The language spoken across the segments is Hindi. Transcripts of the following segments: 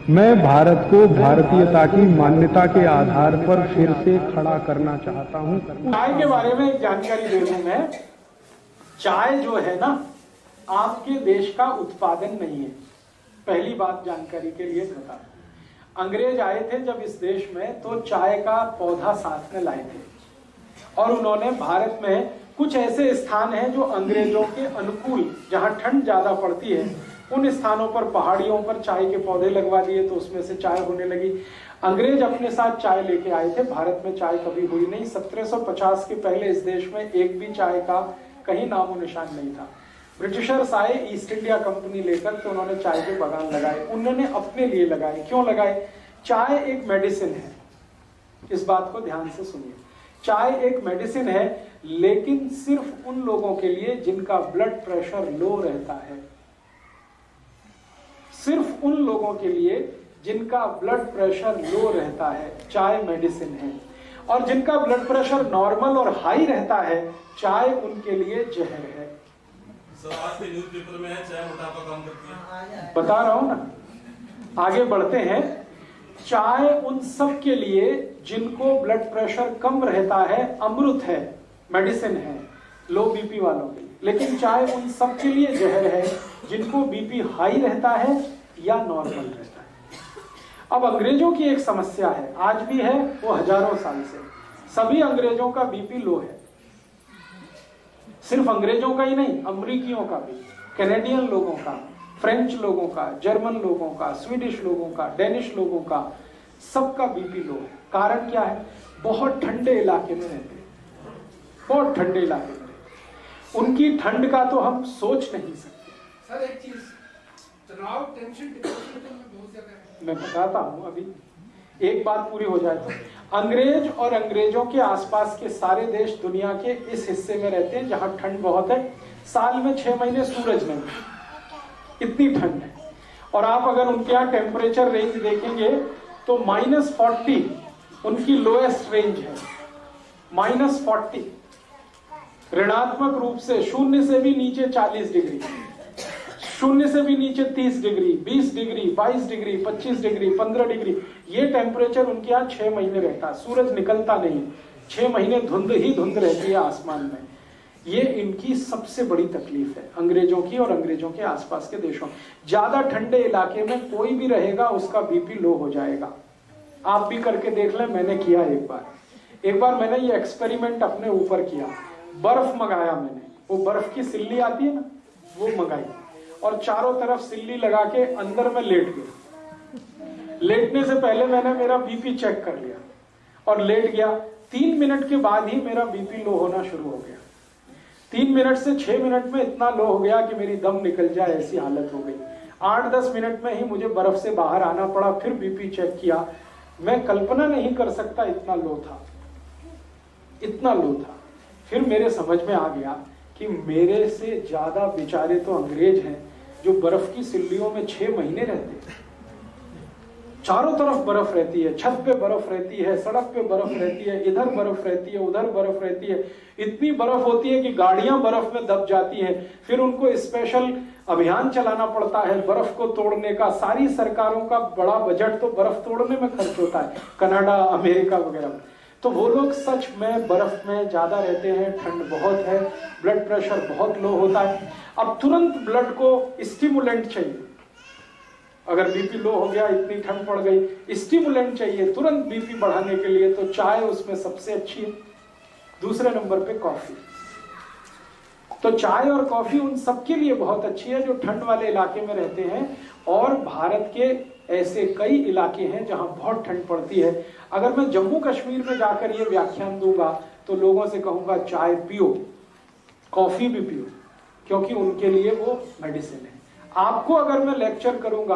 मैं भारत को भारतीयता की मान्यता के आधार पर फिर से खड़ा करना चाहता हूं। चाय के बारे में एक जानकारी दे दूं मैं। चाय जो है ना, आपके देश का उत्पादन नहीं है। पहली बात जानकारी के लिए बता दूं, अंग्रेज आए थे जब इस देश में तो चाय का पौधा साथ में लाए थे और उन्होंने भारत में कुछ ऐसे स्थान हैं जो अंग्रेजों के अनुकूल, जहां ठंड ज्यादा पड़ती है, उन स्थानों पर पहाड़ियों पर चाय के पौधे लगवा दिए तो उसमें से चाय होने लगी। अंग्रेज अपने साथ चाय लेके आए थे। भारत में चाय कभी हुई नहीं। 1750 के पहले इस देश में एक भी चाय का कहीं नामो निशान नहीं था। ब्रिटिशर्स आए ईस्ट इंडिया कंपनी लेकर, तो उन्होंने चाय के बागान लगाए। उन्होंने अपने लिए लगाए। क्यों लगाए? चाय एक मेडिसिन है। इस बात को ध्यान से सुनिए। चाय एक मेडिसिन है, लेकिन सिर्फ उन लोगों के लिए जिनका ब्लड प्रेशर लो रहता है। सिर्फ उन लोगों के लिए जिनका ब्लड प्रेशर लो रहता है चाय मेडिसिन है, और जिनका ब्लड प्रेशर नॉर्मल और हाई रहता है चाय उनके लिए जहर है। सर, आज के न्यूज़पेपर में है चाय मोटापा कम करती है। बता रहा हूं ना, आगे बढ़ते हैं। चाय उन सब के लिए जिनको ब्लड प्रेशर कम रहता है अमृत है, मेडिसिन है, लो बीपी वालों के लिए। लेकिन चाय उन सब के लिए जहर है जिनको बीपी हाई रहता है या नॉर्मल रहता है। अब अंग्रेजों की एक समस्या है, आज भी है, वो हजारों साल से। सभी अंग्रेजों का बीपी लो है। सिर्फ अंग्रेजों का ही नहीं, अमरीकियों का भी, कैनेडियन लोगों का, फ्रेंच लोगों का, जर्मन लोगों का, स्वीडिश लोगों का, डेनिश लोगों का, सबका बीपी लो है। कारण क्या है? बहुत ठंडे इलाके में रहते हैं, बहुत ठंडे इलाके में। उनकी ठंड का तो हम सोच नहीं सकते। सर एक चीज, तनाव, टेंशन, डिप्रेशन में बहुत ज्यादा है। मैं बताता हूं, अभी एक बात पूरी हो जाए तो। अंग्रेज और अंग्रेजों के आसपास के सारे देश दुनिया के इस हिस्से में रहते हैं जहां ठंड बहुत है। साल में 6 महीने सूरज नहीं, इतनी ठंड है। और आप अगर उनके यहाँ टेम्परेचर रेंज देखेंगे तो -40 उनकी लोएस्ट रेंज है। -40 ऋणात्मक रूप से, शून्य से भी नीचे 40 डिग्री, शून्य से भी नीचे 30 degree, 20 degree, 22 degree, 25 degree, 15 degree, ये टेम्परेचर उनके यहाँ 6 महीने रहता है। सूरज निकलता नहीं, 6 महीने धुंध ही धुंध रहती है आसमान में। ये इनकी सबसे बड़ी तकलीफ है, अंग्रेजों की और अंग्रेजों के आसपास के देशों। ज्यादा ठंडे इलाके में कोई भी रहेगा उसका बीपी लो हो जाएगा। आप भी करके देख लें, मैंने किया एक बार मैंने ये एक्सपेरिमेंट अपने ऊपर किया। बर्फ मंगाया मैंने, वो बर्फ की सिल्ली आती है ना, वो मंगाई और चारों तरफ सिल्ली लगा के अंदर में लेट गया। लेटने से पहले मैंने मेरा बीपी चेक कर लिया और लेट गया। 3 मिनट के बाद ही मेरा बीपी लो होना शुरू हो गया। 3 मिनट से 6 मिनट में इतना लो हो गया कि मेरी दम निकल जाए ऐसी हालत हो गई। 8-10 मिनट में ही मुझे बर्फ से बाहर आना पड़ा। फिर बीपी चेक किया, मैं कल्पना नहीं कर सकता इतना लो था, इतना लो था। फिर मेरे समझ में आ गया कि मेरे से ज्यादा बेचारे तो अंग्रेज हैं जो बर्फ की सिल्लियों में 6 महीने रहते हैं। चारों तरफ बर्फ रहती है, छत पे बर्फ रहती है, सड़क पे बर्फ रहती है, इधर बर्फ रहती है, उधर बर्फ रहती है। इतनी बर्फ होती है कि गाड़ियां बर्फ में दब जाती हैं। फिर उनको स्पेशल अभियान चलाना पड़ता है बर्फ को तोड़ने का। सारी सरकारों का बड़ा बजट तो बर्फ तोड़ने में खर्च होता है, कनाडा, अमेरिका वगैरह। तो वो लोग सच में बर्फ में ज्यादा रहते हैं, ठंड बहुत है, ब्लड प्रेशर बहुत लो होता है। अब तुरंत ब्लड को स्टिमुलेंट चाहिए। अगर बीपी लो हो गया, इतनी ठंड पड़ गई, स्टिमुलेंट चाहिए तुरंत बीपी बढ़ाने के लिए, तो चाय उसमें सबसे अच्छी है। दूसरे नंबर पे कॉफी। तो चाय और कॉफी उन सबके लिए बहुत अच्छी है जो ठंड वाले इलाके में रहते हैं। और भारत के ऐसे कई इलाके हैं जहां बहुत ठंड पड़ती है। अगर मैं जम्मू कश्मीर में जाकर ये व्याख्यान दूंगा तो लोगों से कहूंगा चाय पियो, कॉफी भी पियो, क्योंकि उनके लिए वो मेडिसिन है। आपको अगर मैं लेक्चर करूंगा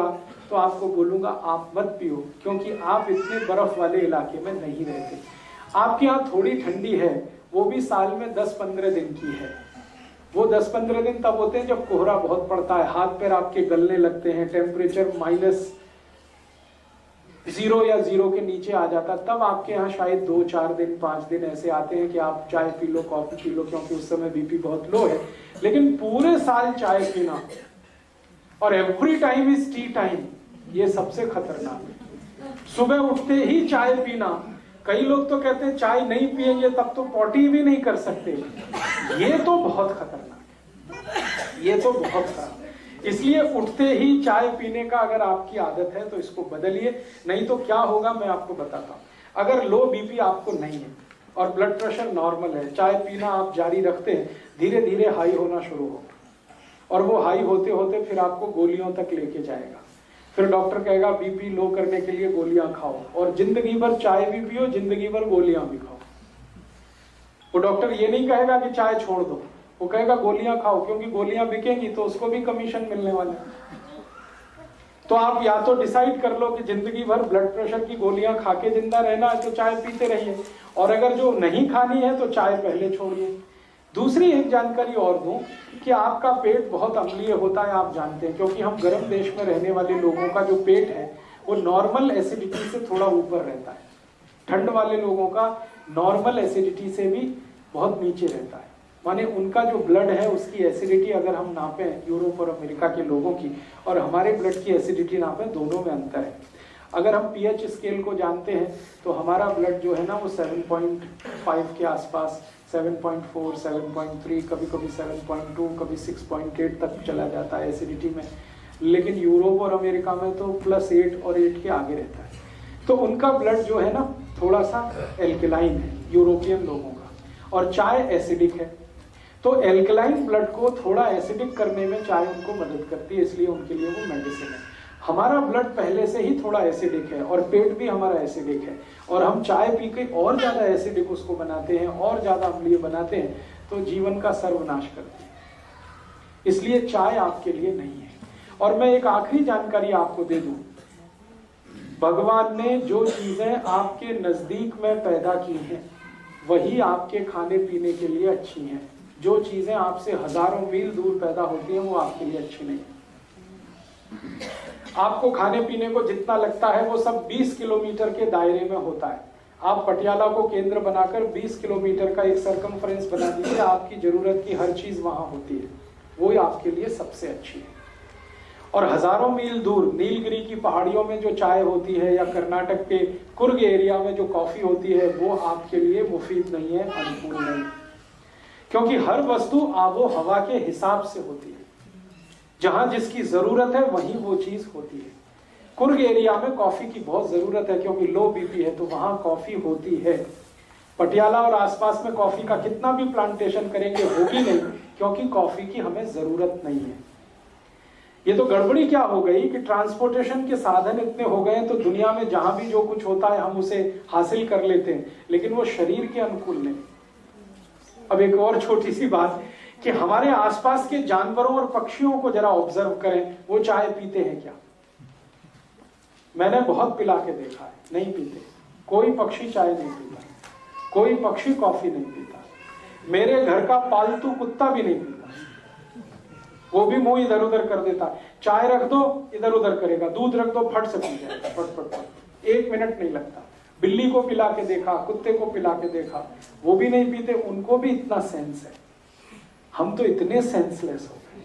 तो आपको बोलूंगा आप मत पियो, क्योंकि आप इतने बर्फ वाले इलाके में नहीं रहते। आपके यहाँ थोड़ी ठंडी है, वो भी साल में 10-15 दिन की है। वो 10-15 दिन तब होते हैं जब कोहरा बहुत पड़ता है, हाथ पैर आपके गलने लगते हैं, टेम्परेचर -0 या 0 के नीचे आ जाता। तब आपके यहाँ शायद 2-4 दिन 5 दिन ऐसे आते हैं कि आप चाय P low, coffee P low, क्योंकि उस समय बीपी बहुत लो है। लेकिन पूरे साल चाय पीना और every time is T time, ये सबसे खतरनाक है। सुबह उठते ही चाय पीना, कई लोग तो कहते हैं चाय नहीं पिएंगे तब तो पॉटी भी नहीं कर सकते, ये तो बहुत खतरनाक है, ये तो बहुत खराब है। इसलिए उठते ही चाय पीने का अगर आपकी आदत है तो इसको बदलिए, नहीं तो क्या होगा मैं आपको बताता हूँ। अगर लो बीपी आपको नहीं है और ब्लड प्रेशर नॉर्मल है, चाय पीना आप जारी रखते हैं, धीरे धीरे हाई होना शुरू होगा और वो हाई होते होते फिर आपको गोलियों तक लेके जाएगा। फिर डॉक्टर कहेगा बीपी लो करने के लिए गोलियां खाओ, और जिंदगी भर चाय भी पियो, जिंदगी भर गोलियां भी खाओ। वो डॉक्टर ये नहीं कहेगा कि चाय छोड़ दो, वो कहेगा गोलियां खाओ, क्योंकि गोलियां बिकेंगी तो उसको भी कमीशन मिलने वाला है। तो आप या तो डिसाइड कर लो कि जिंदगी भर ब्लड प्रेशर की गोलियां खा के जिंदा रहना है तो चाय पीते रहिए, और अगर जो नहीं खानी है तो चाय पहले छोड़िए। दूसरी एक जानकारी और दूं कि आपका पेट बहुत अम्लीय होता है, आप जानते हैं, क्योंकि हम गर्म देश में रहने वाले लोगों का जो पेट है वो नॉर्मल एसिडिटी से थोड़ा ऊपर रहता है। ठंड वाले लोगों का नॉर्मल एसिडिटी से भी बहुत नीचे रहता है, माने उनका जो ब्लड है उसकी एसिडिटी अगर हम नापें यूरोप और अमेरिका के लोगों की और हमारे ब्लड की एसिडिटी नापें, दोनों में अंतर है। अगर हम पीएच स्केल को जानते हैं तो हमारा ब्लड जो है ना वो 7.5 के आसपास, 7.4, 7.3, कभी कभी 7.2, कभी 6.8 तक चला जाता है एसिडिटी में। लेकिन यूरोप और अमेरिका में तो +8 और 8 के आगे रहता है। तो उनका ब्लड जो है ना थोड़ा सा एल्कलाइन है यूरोपियन लोगों का, और चाय एसिडिक है। तो एल्कलाइन ब्लड को थोड़ा एसिडिक करने में चाय उनको मदद करती है, इसलिए उनके लिए वो मेडिसिन है। हमारा ब्लड पहले से ही थोड़ा एसिडिक है और पेट भी हमारा एसिडिक है, और हम चाय पी के और ज्यादा एसिडिक उसको बनाते हैं और ज्यादा अम्लीय बनाते हैं, तो जीवन का सर्वनाश करते हैं। इसलिए चाय आपके लिए नहीं है। और मैं एक आखिरी जानकारी आपको दे दूं, भगवान ने जो चीजें आपके नजदीक में पैदा की हैं वही आपके खाने पीने के लिए अच्छी हैं। जो चीजें आपसे हजारों मील दूर पैदा होती हैं वो आपके लिए अच्छी नहीं। आपको खाने पीने को जितना लगता है वो सब 20 किलोमीटर के दायरे में होता है। आप पटियाला को केंद्र बनाकर 20 किलोमीटर का एक सरकमफ्रेंस बना दीजिए, आपकी जरूरत की हर चीज वहां होती है, वो आपके लिए सबसे अच्छी है। और हजारों मील दूर नीलगिरी की पहाड़ियों में जो चाय होती है या कर्नाटक के कुर्ग एरिया में जो कॉफी होती है वो आपके लिए मुफीद नहीं है, अनुकूल नहीं, क्योंकि हर वस्तु आबो हवा के हिसाब से होती है। जहां जिसकी जरूरत है वहीं वो चीज होती है। कुर्ग एरिया में कॉफी की बहुत जरूरत है क्योंकि लो बीपी है, तो वहां कॉफी होती है। पटियाला और आसपास में कॉफी का कितना भी प्लांटेशन करेंगे होगी नहीं, क्योंकि कॉफी की हमें जरूरत नहीं है। ये तो गड़बड़ी क्या हो गई कि ट्रांसपोर्टेशन के साधन इतने हो गए तो दुनिया में जहां भी जो कुछ होता है हम उसे हासिल कर लेते हैं, लेकिन वो शरीर के अनुकूल नहीं। अब एक और छोटी सी बात कि हमारे आसपास के जानवरों और पक्षियों को जरा ऑब्जर्व करें, वो चाय पीते हैं क्या? मैंने बहुत पिला के देखा है, नहीं पीते। कोई पक्षी चाय नहीं पीता, कोई पक्षी कॉफी नहीं पीता, मेरे घर का पालतू कुत्ता भी नहीं पीता। वो भी मुंह इधर उधर कर देता है, चाय रख दो इधर उधर करेगा, दूध रख दो फट से पी जाएगा, फट फट फट, 1 मिनट नहीं लगता। बिल्ली को पिला के देखा, कुत्ते को पिला के देखा, वो भी नहीं पीते, उनको भी इतना सेंस है। हम तो इतने सेंसलेस हो गए,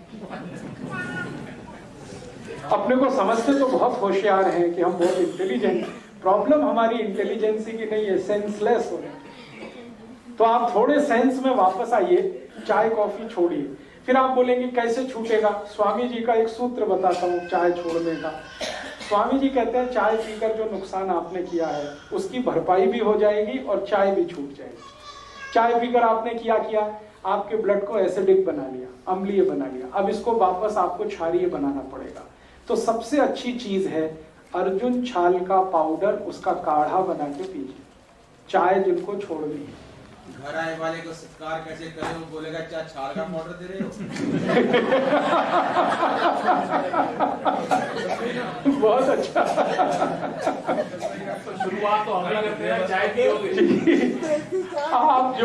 अपने को समझते तो बहुत होशियार हैं कि हम बहुत इंटेलिजेंट। प्रॉब्लम हमारी इंटेलिजेंसी की नहीं है, सेंसलेस हो गए। तो आप थोड़े सेंस में वापस आइए, चाय कॉफी छोड़िए। फिर आप बोलेंगे कैसे छूटेगा? स्वामी जी का एक सूत्र बताता हूँ चाय छोड़ने का। स्वामी जी कहते हैं चाय पीकर जो नुकसान आपने किया है उसकी भरपाई भी हो जाएगी और चाय भी छूट जाएगी। चाय पीकर आपने क्या किया? आपके ब्लड को एसिडिक बना लिया, अम्लीय बना लिया। अब इसको वापस आपको क्षारीय बनाना पड़ेगा। तो सबसे अच्छी चीज है अर्जुन छाल का पाउडर, उसका काढ़ा बना के पीजिए। चाय जिनको छोड़नी है, घर आए वाले को सत्कार कैसे करें, वो बोलेगा क्या छाल का पाउडर दे रहे हो? बहुत अच्छा। शुरुआत तो हमें करते हैं, चाय पियोगे। आप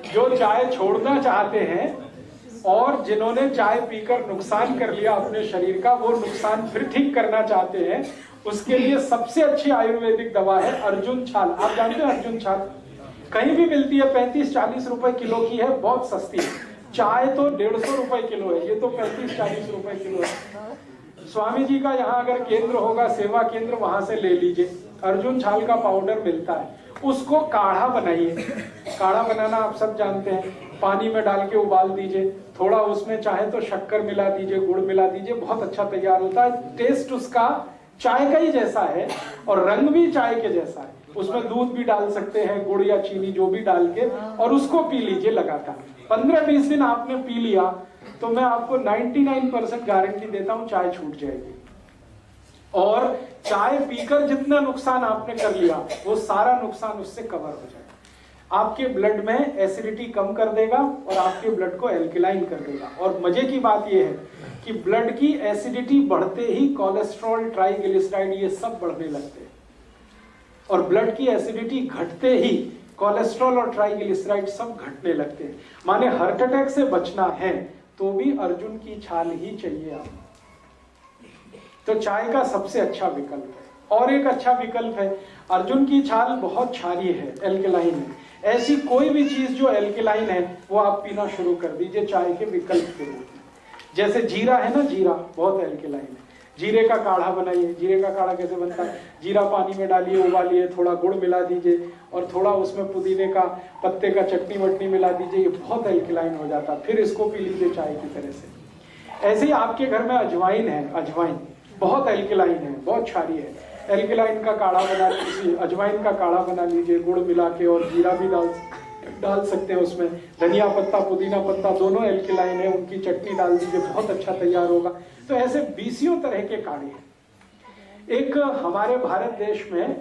जो चाय छोड़ना चाहते हैं और जिन्होंने चाय पीकर नुकसान कर लिया अपने शरीर का, वो नुकसान फिर ठीक करना चाहते हैं, उसके लिए सबसे अच्छी आयुर्वेदिक दवा है अर्जुन छाल। आप जानते हैं अर्जुन छाल कहीं भी मिलती है, 35-40 रुपए किलो की है, बहुत सस्ती है। चाय तो 150 रुपए किलो है, ये तो 35-40 रुपए किलो है। स्वामी जी का यहाँ अगर केंद्र होगा, सेवा केंद्र, वहां से ले लीजिए। अर्जुन छाल का पाउडर मिलता है, उसको काढ़ा बनाइए। काढ़ा बनाना आप सब जानते हैं, पानी में डाल के उबाल दीजिए, थोड़ा उसमें चाहे तो शक्कर मिला दीजिए, गुड़ मिला दीजिए, बहुत अच्छा तैयार होता है। टेस्ट उसका चाय का ही जैसा है और रंग भी चाय के जैसा है। उसमें दूध भी डाल सकते हैं, गुड़ या चीनी जो भी डाल के, और उसको पी लीजिए लगातार। 15-20 दिन आपने पी लिया तो मैं आपको 99% गारंटी देता हूं चाय छूट जाएगी। और चाय पीकर जितना नुकसान आपने कर लिया वो सारा नुकसान उससे कवर हो जाएगा। आपके ब्लड में एसिडिटी कम कर देगा और आपके ब्लड को एल्कलाइन कर देगा। और मजे की बात यह है कि ब्लड की एसिडिटी बढ़ते ही कोलेस्ट्रॉल, ट्राइग्लिसराइड ये सब बढ़ने लगते हैं, और ब्लड की एसिडिटी घटते ही कोलेस्ट्रॉल और ट्राइग्लिसराइड सब घटने लगते हैं। माने हार्ट अटैक से बचना है तो भी अर्जुन की छाल ही चाहिए आपको। तो चाय का सबसे अच्छा विकल्प है। और एक अच्छा विकल्प है, अर्जुन की छाल बहुत क्षारीय है, एल्कलाइन है। ऐसी कोई भी चीज जो एल्कलाइन है वो आप पीना शुरू कर दीजिए चाय के विकल्प के रूप में। जैसे जीरा है ना, जीरा बहुत एल्कलाइन है, जीरे का काढ़ा बनाइए। जीरे का काढ़ा कैसे बनता है? जीरा पानी में डालिए, उबालिए, थोड़ा गुड़ मिला दीजिए और थोड़ा उसमें पुदीने का पत्ते का चटनी वटनी मिला दीजिए, ये बहुत एल्कलाइन हो जाता है। फिर इसको पी लीजिए चाय की तरह से। ऐसे ही आपके घर में अजवाइन है, अजवाइन बहुत एल्कलाइन है, बहुत क्षारीय है। एल्कलाइन का काढ़ा बना लीजिए, अजवाइन का काढ़ा बना लीजिए गुड़ मिला के, और जीरा भी डाल सकते हैं उसमें, धनिया पत्ता, पुदीना पत्ता दोनों एल्कलाइन है, उनकी चटनी डाल दीजिए, बहुत अच्छा तैयार होगा। तो ऐसे 20 तरह के काढ़े हैं। एक हमारे भारत देश में